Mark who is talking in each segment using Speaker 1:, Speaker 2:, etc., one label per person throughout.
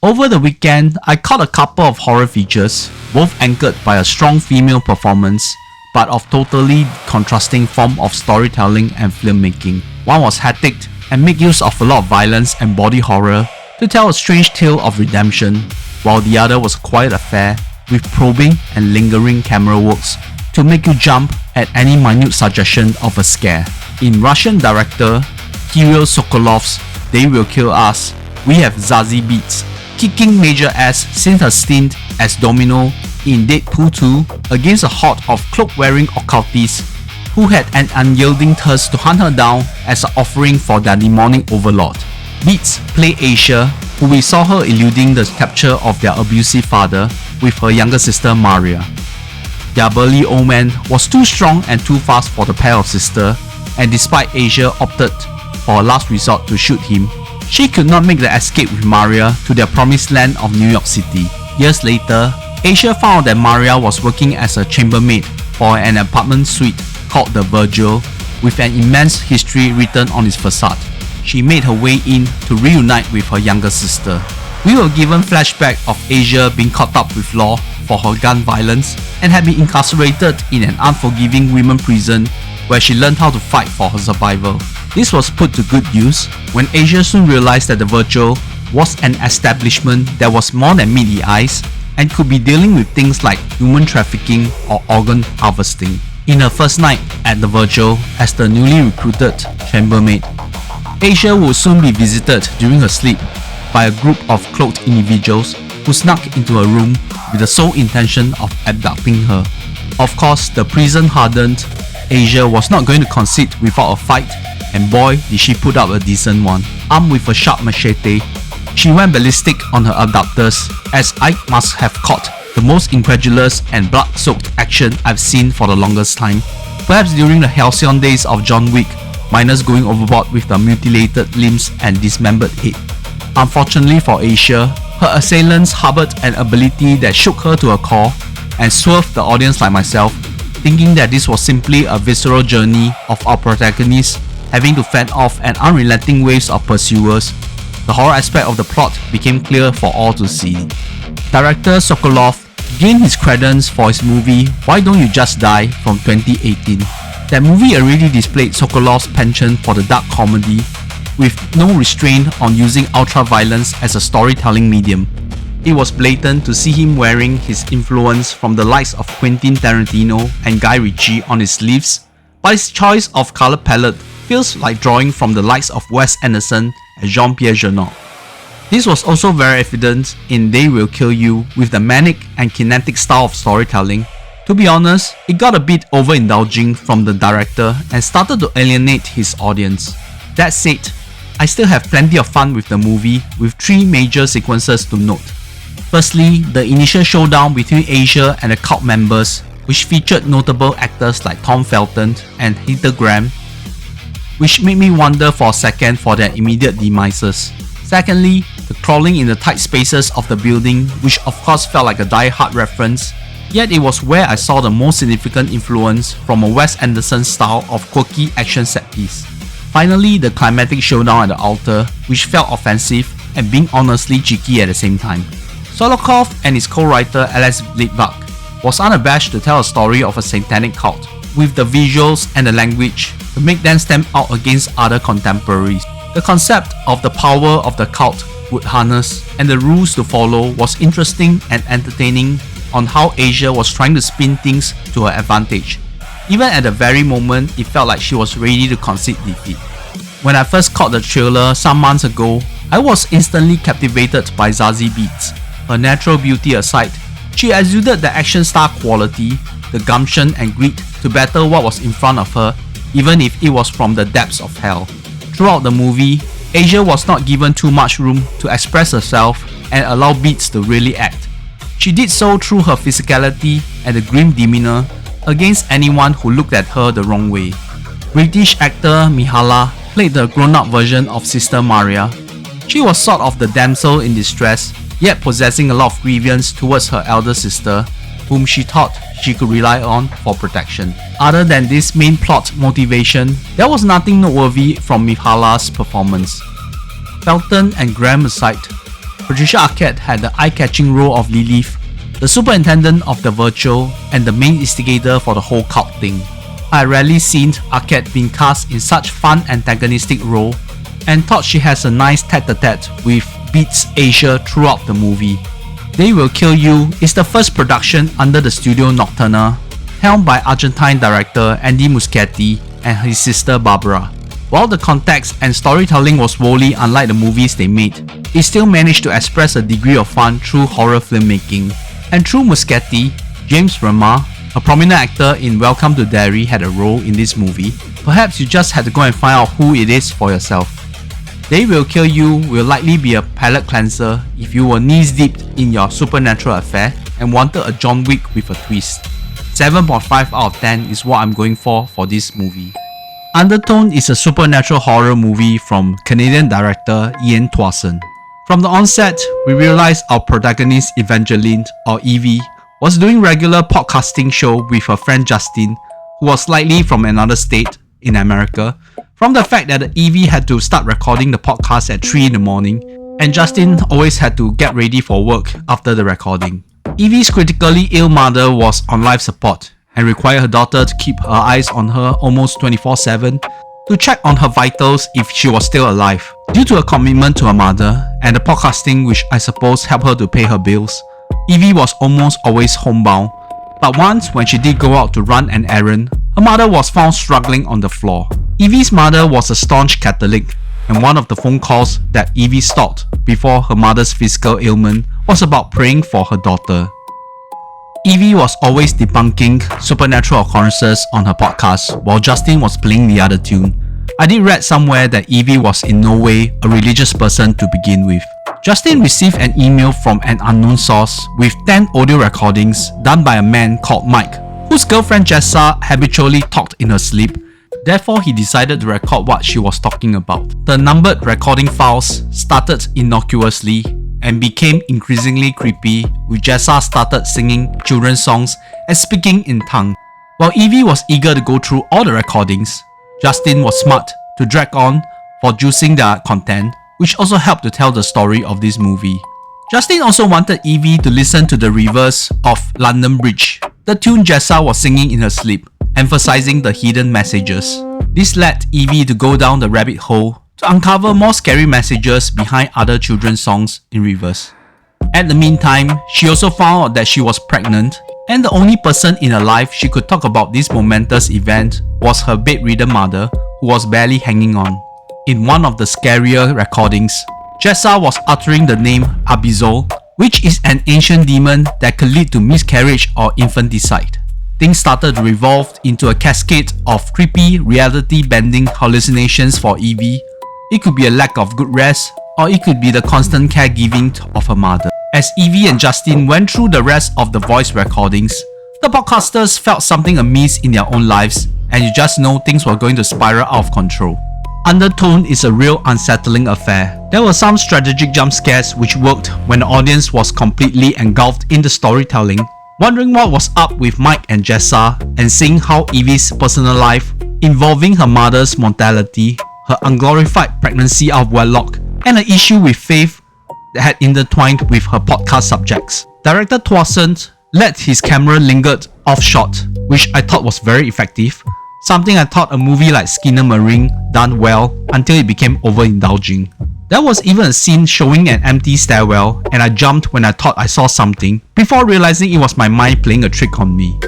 Speaker 1: Over the weekend, I caught a couple of horror features, both anchored by a strong female performance, but of totally contrasting form of storytelling and filmmaking. One was hectic and made use of a lot of violence and body horror to tell a strange tale of redemption, while the other was a quiet affair with probing and lingering camera works to make you jump at any minute suggestion of a scare. In Russian director Kirill Sokolov's They Will Kill Us, we have Zazie Beetz kicking major ass since her stint as Domino in Deadpool 2 against a horde of cloak-wearing occultists who had an unyielding thirst to hunt her down as an offering for their demonic overlord. Beetz played Asia, who we saw her eluding the capture of their abusive father with her younger sister Maria. Their burly old man was too strong and too fast for the pair of sisters, and despite Asia opted for a last resort to shoot him, she could not make the escape with Maria to their promised land of New York City. Years later, Asia found that Maria was working as a chambermaid for an apartment suite called the Virgil, with an immense history written on its facade. She made her way in to reunite with her younger sister. We were given flashback of Asia being caught up with law for her gun violence and had been incarcerated in an unforgiving women prison where she learned how to fight for her survival. This was put to good use when Asia soon realized that the Virgil was an establishment that was more than meet the eyes and could be dealing with things like human trafficking or organ harvesting. In her first night at the Virgil as the newly recruited chambermaid, Asia would soon be visited during her sleep by a group of cloaked individuals who snuck into her room with the sole intention of abducting her. Of course, the prison-hardened Asia was not going to concede without a fight, and boy did she put up a decent one. Armed with a sharp machete, she went ballistic on her abductors, as I must have caught the most incredulous and blood-soaked action I've seen for the longest time, perhaps during the halcyon days of John Wick, minus going overboard with the mutilated limbs and dismembered head. Unfortunately for Asia, her assailants harbored an ability that shook her to her core and swerved the audience like myself, thinking that this was simply a visceral journey of our protagonist having to fend off an unrelenting waves of pursuers. The horror aspect of the plot became clear for all to see. Director Sokolov gained his credence for his movie Why Don't You Just Die from 2018. That movie already displayed Sokolov's penchant for the dark comedy, with no restraint on using ultra-violence as a storytelling medium. It was blatant to see him wearing his influence from the likes of Quentin Tarantino and Guy Ritchie on his sleeves, but his choice of colour palette feels like drawing from the likes of Wes Anderson and Jean-Pierre Jeunet. This was also very evident in They Will Kill You with the manic and kinetic style of storytelling. To be honest, it got a bit overindulging from the director and started to alienate his audience. That said, I still have plenty of fun with the movie, with 3 major sequences to note. Firstly, the initial showdown between Asia and the cult members, which featured notable actors like Tom Felton and Heather Graham, which made me wonder for a second for their immediate demises. Secondly, the crawling in the tight spaces of the building, which of course felt like a Die Hard reference, yet it was where I saw the most significant influence from a Wes Anderson style of quirky action set piece. Finally, the climatic showdown at the altar, which felt offensive and being honestly cheeky at the same time. Solokov and his co-writer Alex Litvak was unabashed to tell a story of a satanic cult, with the visuals and the language to make them stand out against other contemporaries. The concept of the power of the cult would harness and the rules to follow was interesting and entertaining on how Asia was trying to spin things to her advantage. Even at the very moment it felt like she was ready to concede defeat. When I first caught the trailer some months ago, I was instantly captivated by Zazie Beetz. Her natural beauty aside, she exuded the action star quality, the gumption and grit to battle what was in front of her, even if it was from the depths of hell. Throughout the movie, Asia was not given too much room to express herself and allow Beetz to really act. She did so through her physicality and the grim demeanor against anyone who looked at her the wrong way. British actor Mihala played the grown-up version of Sister Maria. She was sort of the damsel in distress, yet possessing a lot of grievance towards her elder sister, whom she thought she could rely on for protection. Other than this main plot motivation, there was nothing noteworthy from Mihala's performance. Felton and Graham aside, Patricia Arquette had the eye-catching role of Lilith, the superintendent of the virtual and the main instigator for the whole cult thing. I rarely seen Arquette being cast in such fun antagonistic role and thought she has a nice tete-a-tete with Beats Asia throughout the movie. They Will Kill You is the first production under the Studio Nocturna, helmed by Argentine director Andy Muschietti and his sister Barbara. While the context and storytelling was wholly unlike the movies they made, it still managed to express a degree of fun through horror filmmaking. And through Muschietti, James Remar, a prominent actor in Welcome to Derry, had a role in this movie. Perhaps you just had to go and find out who it is for yourself. They Will Kill You will likely be a palate cleanser if you were knees deep in your supernatural affair and wanted a John Wick with a twist. 7.5 out of 10 is what I'm going for this movie. Undertone is a supernatural horror movie from Canadian director Ian Tuason. From the onset, we realized our protagonist Evangeline, or Evie, was doing regular podcasting show with her friend Justin, who was likely from another state in America, from the fact that Evie had to start recording the podcast at 3 in the morning, and Justin always had to get ready for work after the recording. Evie's critically ill mother was on life support and required her daughter to keep her eyes on her almost 24/7 to check on her vitals if she was still alive. Due to her commitment to her mother and the podcasting, which I suppose helped her to pay her bills, Evie was almost always homebound. But once when she did go out to run an errand, her mother was found struggling on the floor. Evie's mother was a staunch Catholic, and one of the phone calls that Evie stalked before her mother's physical ailment was about praying for her daughter. Evie was always debunking supernatural occurrences on her podcast while Justin was playing the other tune. I did read somewhere that Evie was in no way a religious person to begin with. Justin received an email from an unknown source with 10 audio recordings done by a man called Mike, whose girlfriend Jessa habitually talked in her sleep. Therefore, he decided to record what she was talking about. The numbered recording files started innocuously and became increasingly creepy, with Jessa started singing children's songs and speaking in tongue. While Evie was eager to go through all the recordings, Justin was smart to drag on for juicing the content, which also helped to tell the story of this movie. Justin also wanted Evie to listen to the reverse of London Bridge, the tune Jessa was singing in her sleep, emphasizing the hidden messages. This led Evie to go down the rabbit hole to uncover more scary messages behind other children's songs in reverse. At the meantime, she also found out that she was pregnant, and the only person in her life she could talk about this momentous event was her bedridden mother, who was barely hanging on. In one of the scarier recordings, Jessa was uttering the name Abizol, which is an ancient demon that could lead to miscarriage or infanticide. Things started to revolve into a cascade of creepy, reality-bending hallucinations for Evie. It could be a lack of good rest, or it could be the constant caregiving of her mother. As Evie and Justin went through the rest of the voice recordings, the podcasters felt something amiss in their own lives, and you just know things were going to spiral out of control. Undertone is a real unsettling affair. There were some strategic jump scares which worked when the audience was completely engulfed in the storytelling, wondering what was up with Mike and Jessa, and seeing how Evie's personal life, involving her mother's mortality, her unglorified pregnancy out of wedlock, and an issue with faith that had intertwined with her podcast subjects. Director Tuason let his camera lingered off-shot, which I thought was very effective, something I thought a movie like Skinner Marine done well until it became overindulging. There was even a scene showing an empty stairwell, and I jumped when I thought I saw something, before realizing it was my mind playing a trick on me.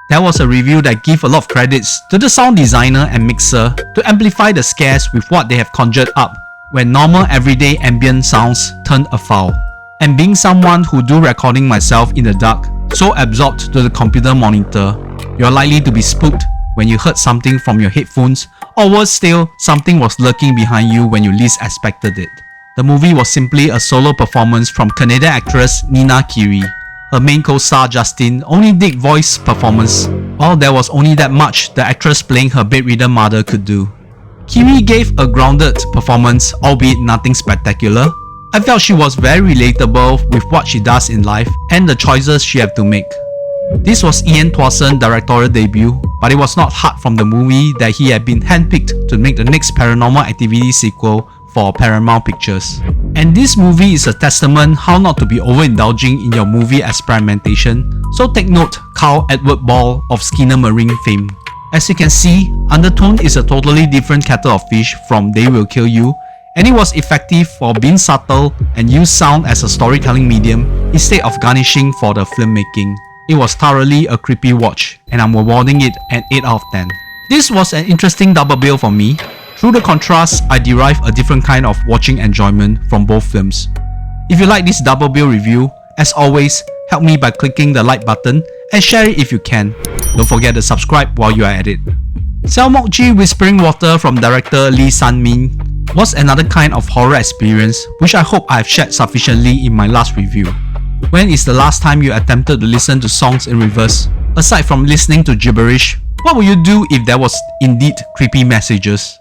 Speaker 1: There was a review that gave a lot of credits to the sound designer and mixer to amplify the scares with what they have conjured up when normal everyday ambient sounds turned afoul. And being someone who do recording myself in the dark, so absorbed to the computer monitor, you're likely to be spooked when you heard something from your headphones, or worse still, something was lurking behind you when you least expected it. The movie was simply a solo performance from Canadian actress Nina Kirill. Her main co-star Justin only did voice performance, while there was only that much the actress playing her bedridden mother could do. Kirill gave a grounded performance, albeit nothing spectacular. I felt she was very relatable with what she does in life and the choices she had to make. This was Ian Tuason's directorial debut, but it was not hard from the movie that he had been handpicked to make the next Paranormal Activity sequel for Paramount Pictures. And this movie is a testament how not to be overindulging in your movie experimentation, so take note Carl Edward Ball of Skinner Marine fame. As you can see, Undertone is a totally different kettle of fish from They Will Kill You, and it was effective for being subtle and use sound as a storytelling medium instead of garnishing for the filmmaking. It was thoroughly a creepy watch, and I'm awarding it an 8 out of 10. This was an interesting double bill for me. Through the contrast, I derive a different kind of watching enjoyment from both films. If you like this double bill review, as always, help me by clicking the like button and share it if you can. Don't forget to subscribe while you are at it. Selmokji Whispering Water from director Lee San-min was another kind of horror experience which I hope I have shared sufficiently in my last review. When is the last time you attempted to listen to songs in reverse? Aside from listening to gibberish, what would you do if there was indeed creepy messages?